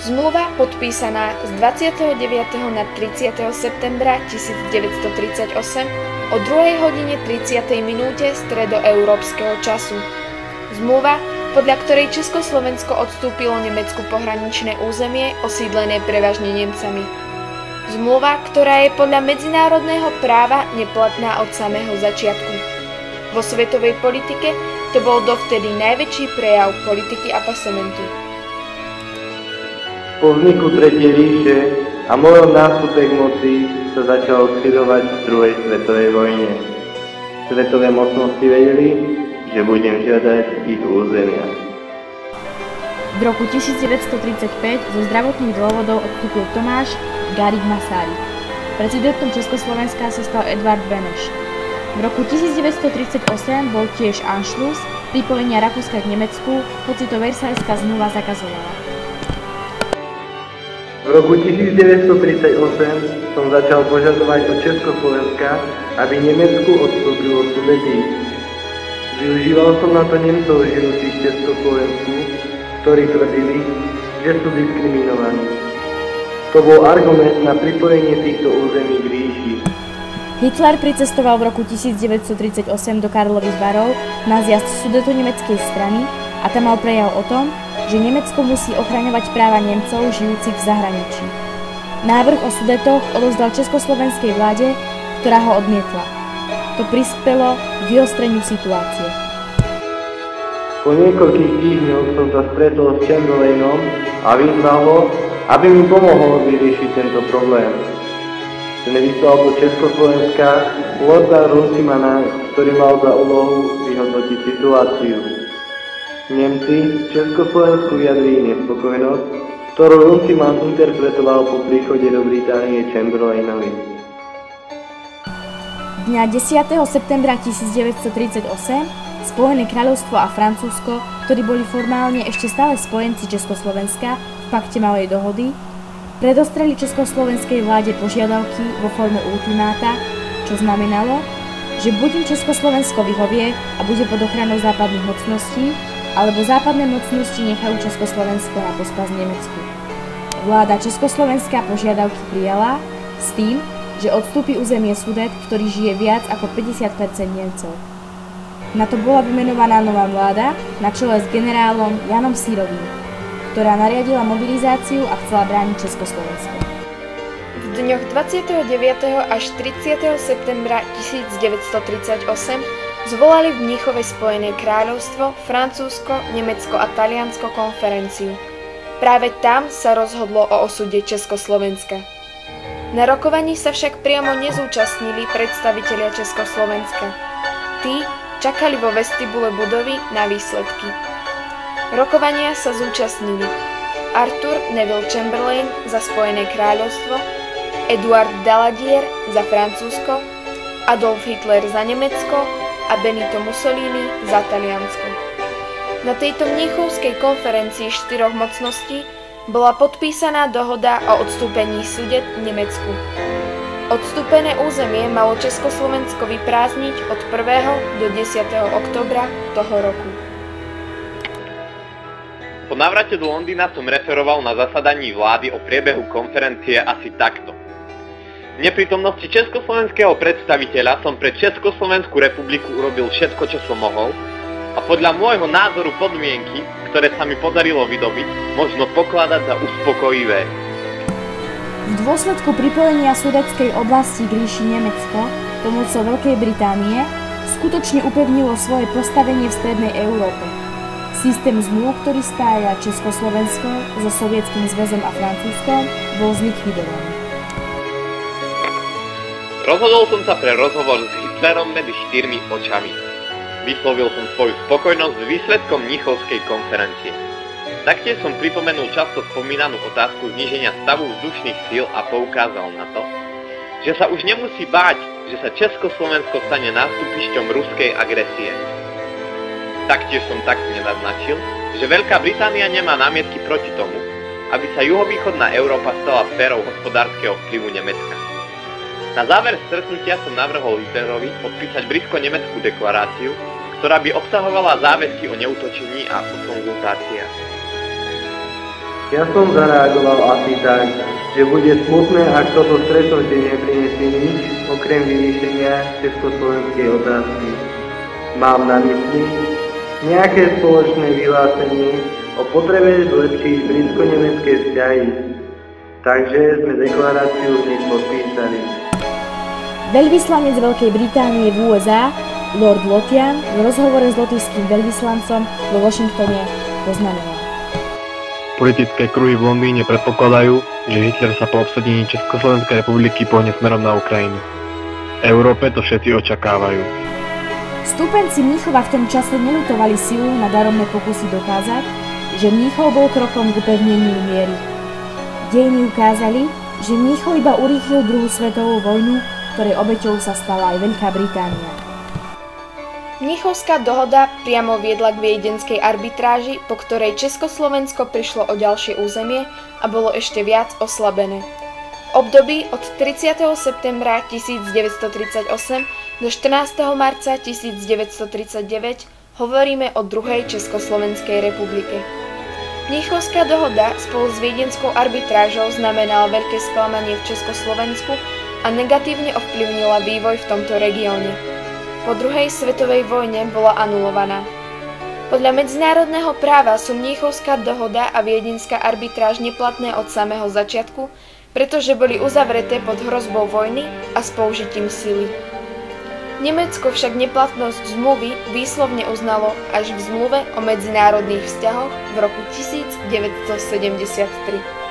Zmluva podpísaná z 29. na 30. septembra 1938 o 2:30 stredoeurópskeho času. Zmluva, podľa ktorej Československo odstúpilo Nemecku pohraničné územie osídlené prevažne Nemcami. Zmluva, ktorá je podľa medzinárodného práva neplatná od samého začiatku. Vo svetovej politike to bol dovtedy najväčší prejav politiky apasementu. Po vzniku Tretej ríše a mojom nástupe k moci sa začalo schydovať v druhej svetovej vojne. Svetové mocnosti vedeli, že budem žiadať ich územia. V roku 1935 zo zdravotných dôvodov odstúpil Tomáš Garrigue Masaryk. Prezidentom Československa sa stal Edvard Beneš. V roku 1938 bol tiež Anschluss, pripojenia Rakúska k Nemecku, hoci to Versajská zmluva zakazovala. V roku 1938 som začal požadovať od Československa, aby Nemecku odstúpilo Sudety. Využíval som na to Nemcov žijúcich v Československu, ktorí tvrdili, že sú diskriminovaní. To bol argument na pripojenie týchto území k ríši. Hitler pricestoval v roku 1938 do Karlových Varov na zjazd Sudetonemeckej strany a tam mal prejav o tom, že Nemecko musí ochraňovať práva Nemcov žijúcich v zahraničí. Návrh o Sudetoch odovzdal československej vláde, ktorá ho odmietla. To prispelo k vyostreniu situácie. Po niekoľkých týždňoch som sa stretol s Chamberlainom a vyzval ho, aby mi pomohol vyriešiť tento problém. Ten vyslal do Československa lorda Runcimana, ktorý mal za úlohu vyhodnotiť situáciu. Nemci v Československu vyjadrili nespokojnosť, ktorú Runciman interpretoval po príchode do Británie Chamberlainovi. Dňa 10. septembra 1938 Spojené kráľovstvo a Francúzsko, ktorí boli formálne ešte stále spojenci Československa v pakte Malej dohody, predostreli československej vláde požiadavky vo forme ultimáta, čo znamenalo, že buď im Československo vyhovie a bude pod ochranou západných mocností, alebo západné mocnosti nechajú Československo na pospas Nemecku. Vláda Československa požiadavky prijala s tým, že odstúpi územie Sudet, ktorý žije viac ako 50% Nemcov. Na to bola vymenovaná nová vláda na čele s generálom Janom Sírovým, ktorá nariadila mobilizáciu a chcela brániť Československo. V dňoch 29. až 30. septembra 1938 zvolali v Mníchove Spojené kráľovstvo, Francúzsko, Nemecko a Taliansko konferenciu. Práve tam sa rozhodlo o osude Československa. Na rokovaní sa však priamo nezúčastnili predstavitelia Československa. Tí čakali vo vestibule budovy na výsledky. Rokovania sa zúčastnili Arthur Neville Chamberlain za Spojené kráľovstvo, Eduard Daladier za Francúzsko, Adolf Hitler za Nemecko a Benito Mussolini za Taliansko. Na tejto mníchovskej konferencii štyroch mocností bola podpísaná dohoda o odstúpení Sudet Nemecku. Odstúpené územie malo Československo vyprázdniť od 1. do 10. októbra toho roku. Po návrate do Londýna som referoval na zasadaní vlády o priebehu konferencie asi takto. V neprítomnosti československého predstaviteľa som pre Československú republiku urobil všetko, čo som mohol a podľa môjho názoru podmienky, ktoré sa mi podarilo vydobiť, možno pokladať za uspokojivé. V dôsledku pripojenia Sudetskej oblasti k ríši Nemecko pomocou Veľkej Británie skutočne upevnilo svoje postavenie v strednej Európe. Systém zmluv, ktorý spája Československo so Sovietským zväzom a Francúzskom, bol zlikvidovaný. Rozhodol som sa pre rozhovor s Hitlerom medzi štyrmi očami. Vyslovil som svoju spokojnosť s výsledkom Mníchovskej konferencie. Taktiež som pripomenul často spomínanú otázku zníženia stavu vzdušných síl a poukázal na to, že sa už nemusí báť, že sa Československo stane nástupišťom ruskej agresie. Taktiež som taktne naznačil, že Veľká Británia nemá námietky proti tomu, aby sa juhovýchodná Európa stala sférou hospodárskeho vplyvu Nemecka. Na záver stretnutia som navrhol Hitlerovi podpísať britsko-nemeckú deklaráciu, ktorá by obsahovala záväzky o neútočení a o konzultáciách. Ja som zareagoval asi tak, že bude smutné, ak toto stretnutie neprinesie nič, okrem vyriešenia československej otázky. Mám na mysli nejaké spoločné vyhlásenie o potrebe zlepšiť britsko-nemecké vzťahy. Takže sme deklaráciu hneď podpísali. Veľvyslanec Veľkej Británie v USA, Lord Lothian, v rozhovore s lotyšským veľvyslancom vo Washingtone poznamenal. Politické kruhy v Londýne predpokladajú, že Hitler sa po obsadení Československej republiky pohne smerom na Ukrajinu. V Európe to všetci očakávajú. Stúpenci Mníchova v tom čase neľutovali silu na daromné pokusy dokázať, že Mníchov bol krokom k upevneniu mieru. Dejiny ukázali, že Mníchov iba urýchlil druhú svetovú vojnu, ktorej obeťou sa stala aj Veľká Británia. Mníchovská dohoda priamo viedla k viedenskej arbitráži, po ktorej Československo prišlo o ďalšie územie a bolo ešte viac oslabené. V období od 30. septembra 1938 do 14. marca 1939 hovoríme o druhej Československej republike. Mníchovská dohoda spolu s viedenskou arbitrážou znamenala veľké sklamanie v Československu a negatívne ovplyvnila vývoj v tomto regióne. Po druhej svetovej vojne bola anulovaná. Podľa medzinárodného práva sú Mníchovská dohoda a viedenská arbitráž neplatné od samého začiatku, pretože boli uzavreté pod hrozbou vojny a s použitím sily. Nemecko však neplatnosť zmluvy výslovne uznalo až v zmluve o medzinárodných vzťahoch v roku 1973.